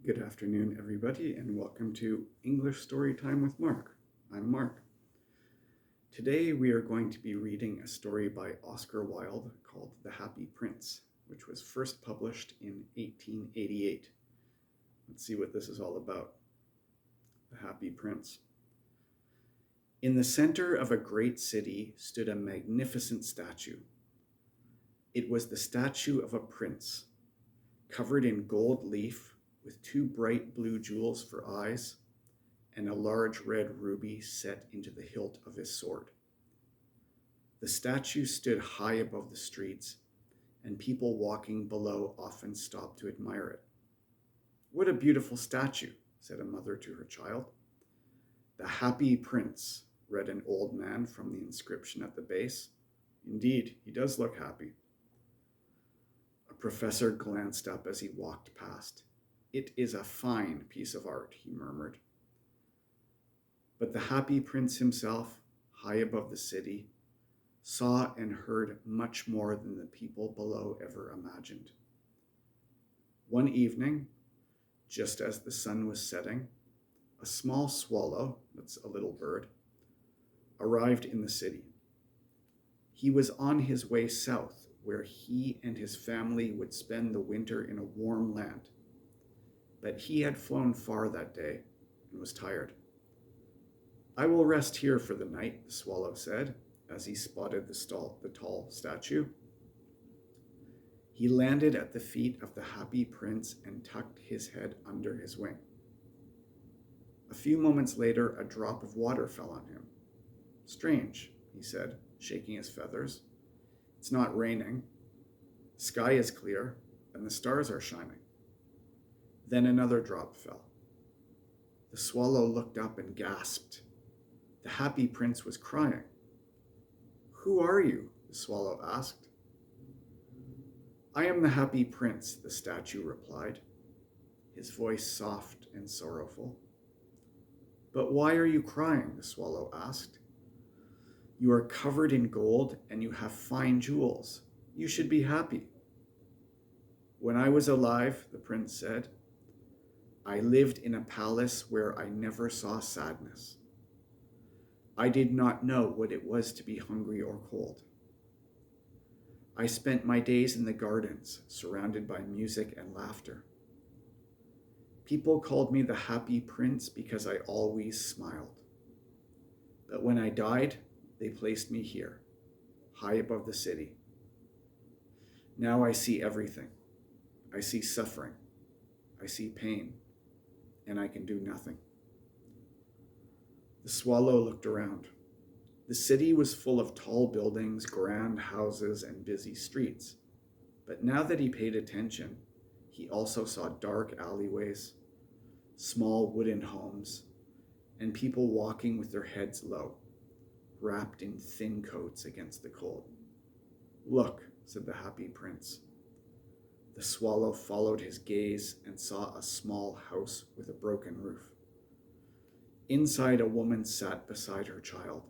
Good afternoon, everybody, and welcome to English Story Time with Mark. I'm Mark. Today we are going to be reading a story by Oscar Wilde called The Happy Prince, which was first published in 1888. Let's see what this is all about. The Happy Prince. In the center of a great city stood a magnificent statue. It was the statue of a prince, covered in gold leaf, with two bright blue jewels for eyes, and a large red ruby set into the hilt of his sword. The statue stood high above the streets, and people walking below often stopped to admire it. "What a beautiful statue," said a mother to her child. "The Happy Prince," read an old man from the inscription at the base. "Indeed, he does look happy." A professor glanced up as he walked past. "It is a fine piece of art," he murmured. But the Happy Prince himself, high above the city, saw and heard much more than the people below ever imagined. One evening, just as the sun was setting, a small swallow, that's a little bird, arrived in the city. He was on his way south, where he and his family would spend the winter in a warm land. But he had flown far that day and was tired. "I will rest here for the night," the swallow said, as he spotted the tall statue. He landed at the feet of the Happy Prince and tucked his head under his wing. A few moments later, a drop of water fell on him. "Strange," he said, shaking his feathers. "It's not raining. The sky is clear, and the stars are shining." Then another drop fell. The swallow looked up and gasped. The Happy Prince was crying. "Who are you?" the swallow asked. "I am the Happy Prince," the statue replied, his voice soft and sorrowful. "But why are you crying?" the swallow asked. "You are covered in gold and you have fine jewels. You should be happy." "When I was alive," the prince said, "I lived in a palace where I never saw sadness. I did not know what it was to be hungry or cold. I spent my days in the gardens, surrounded by music and laughter. People called me the Happy Prince because I always smiled. But when I died, they placed me here, high above the city. Now I see everything. I see suffering. I see pain. And I can do nothing." The swallow looked around. The city was full of tall buildings, grand houses, and busy streets. But now that he paid attention, he also saw dark alleyways, small wooden homes, and people walking with their heads low, wrapped in thin coats against the cold. "Look," said the Happy Prince. The swallow followed his gaze and saw a small house with a broken roof. Inside, a woman sat beside her child.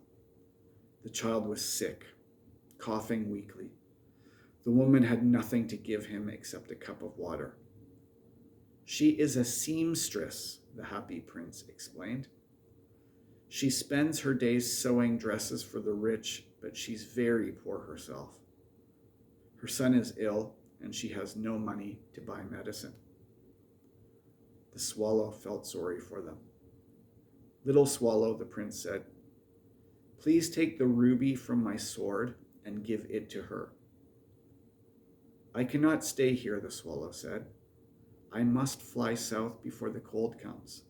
The child was sick, coughing weakly. The woman had nothing to give him except a cup of water. "She is a seamstress," the Happy Prince explained. "She spends her days sewing dresses for the rich, but she's very poor herself. Her son is ill, and she has no money to buy medicine." The swallow felt sorry for them. "Little swallow," the prince said, "please take the ruby from my sword and give it to her." "I cannot stay here," the swallow said. "I must fly south before the cold comes.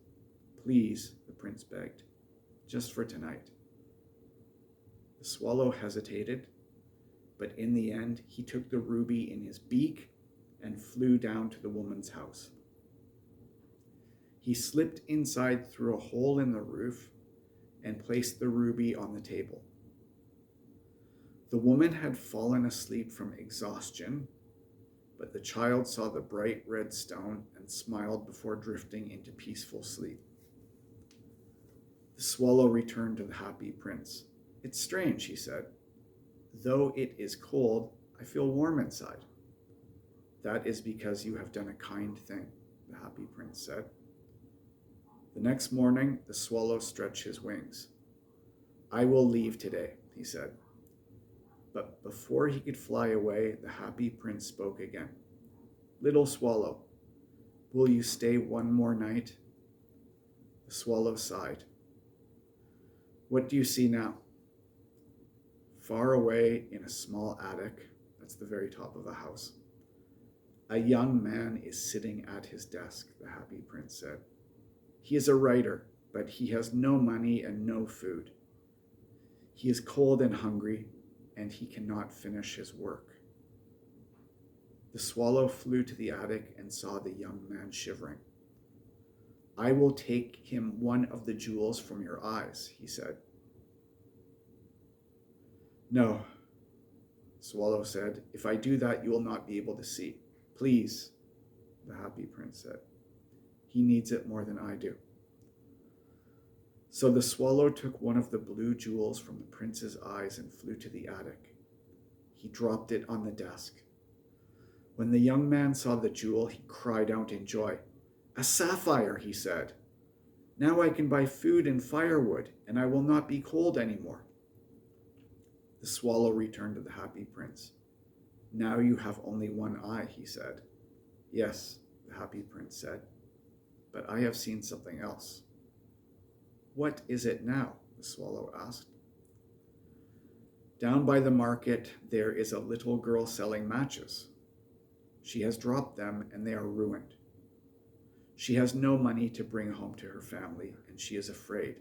Please," the prince begged, "just for tonight." The swallow hesitated, but in the end, he took the ruby in his beak and flew down to the woman's house. He slipped inside through a hole in the roof and placed the ruby on the table. The woman had fallen asleep from exhaustion, but the child saw the bright red stone and smiled before drifting into peaceful sleep. The swallow returned to the Happy Prince. "It's strange," he said. "Though it is cold, I feel warm inside." "That is because you have done a kind thing," the Happy Prince said. The next morning, the swallow stretched his wings. I will leave today, he said. But before he could fly away, the Happy Prince spoke again. Little swallow, will you stay one more night? The swallow sighed. What do you see now? Far away in a small attic, that's the very top of a house, a young man is sitting at his desk, the Happy Prince said. He is a writer, but he has no money and no food. He is cold and hungry, and he cannot finish his work. The swallow flew to the attic and saw the young man shivering. I will take him one of the jewels from your eyes, he said. No, the swallow said. If I do that, you will not be able to see. Please, the Happy Prince said. He needs it more than I do. So the swallow took one of the blue jewels from the prince's eyes and flew to the attic. He dropped it on the desk. When the young man saw the jewel, he cried out in joy. A sapphire, he said. Now I can buy food and firewood, and I will not be cold anymore. The swallow returned to the Happy Prince. Now you have only one eye, he said. Yes, the Happy Prince said, but I have seen something else. What is it now? The swallow asked. Down by the market, there is a little girl selling matches. She has dropped them and they are ruined. She has no money to bring home to her family, and she is afraid.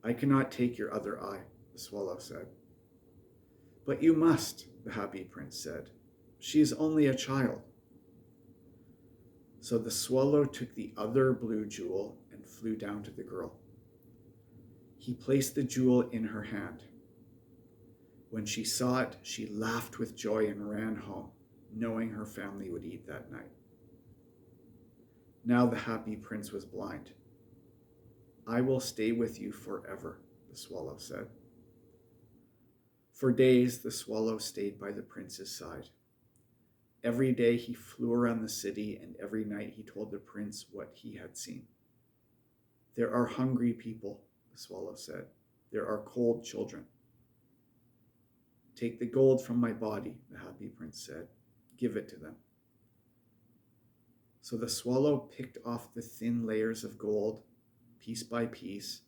I cannot take your other eye, the swallow said. But you must, the Happy Prince said. She is only a child. So the swallow took the other blue jewel and flew down to the girl. He placed the jewel in her hand. When she saw it, she laughed with joy and ran home, knowing her family would eat that night. Now the Happy Prince was blind. I will stay with you forever, the swallow said. For days, the swallow stayed by the prince's side. Every day he flew around the city, and every night he told the prince what he had seen. There are hungry people, the swallow said. There are cold children. Take the gold from my body, the Happy Prince said. Give it to them. So the swallow picked off the thin layers of gold, piece by piece,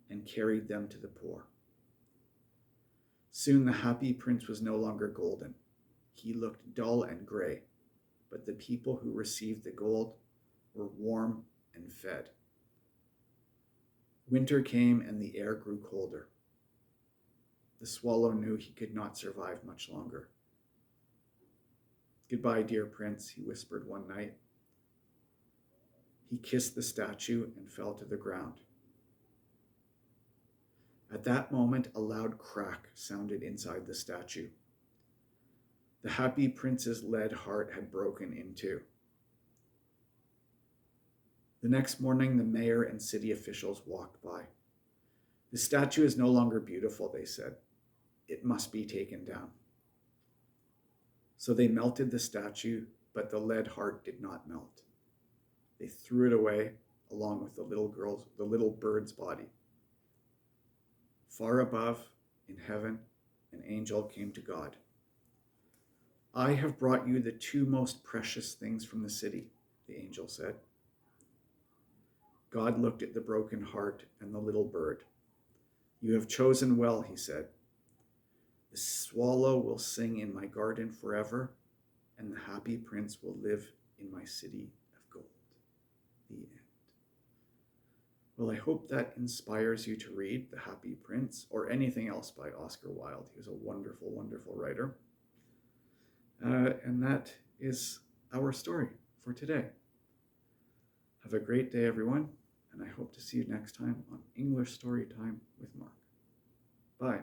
and carried them to the poor. Soon the Happy Prince was no longer golden. He looked dull and gray, but the people who received the gold were warm and fed. Winter came and the air grew colder. The swallow knew he could not survive much longer. Goodbye, dear prince, he whispered one night. He kissed the statue and fell to the ground. At that moment, a loud crack sounded inside the statue. The Happy Prince's lead heart had broken in two. The next morning, the mayor and city officials walked by. The statue is no longer beautiful, they said. It must be taken down. So they melted the statue, but the lead heart did not melt. They threw it away along with the little bird's body. Far above, in heaven, an angel came to God. I have brought you the two most precious things from the city, the angel said. God looked at the broken heart and the little bird. You have chosen well, he said. The swallow will sing in my garden forever, and the Happy Prince will live in my city of gold. The end. Well, I hope that inspires you to read The Happy Prince or anything else by Oscar Wilde. He was a wonderful, wonderful writer. And that is our story for today. Have a great day, everyone, and I hope to see you next time on English Story Time with Mark. Bye.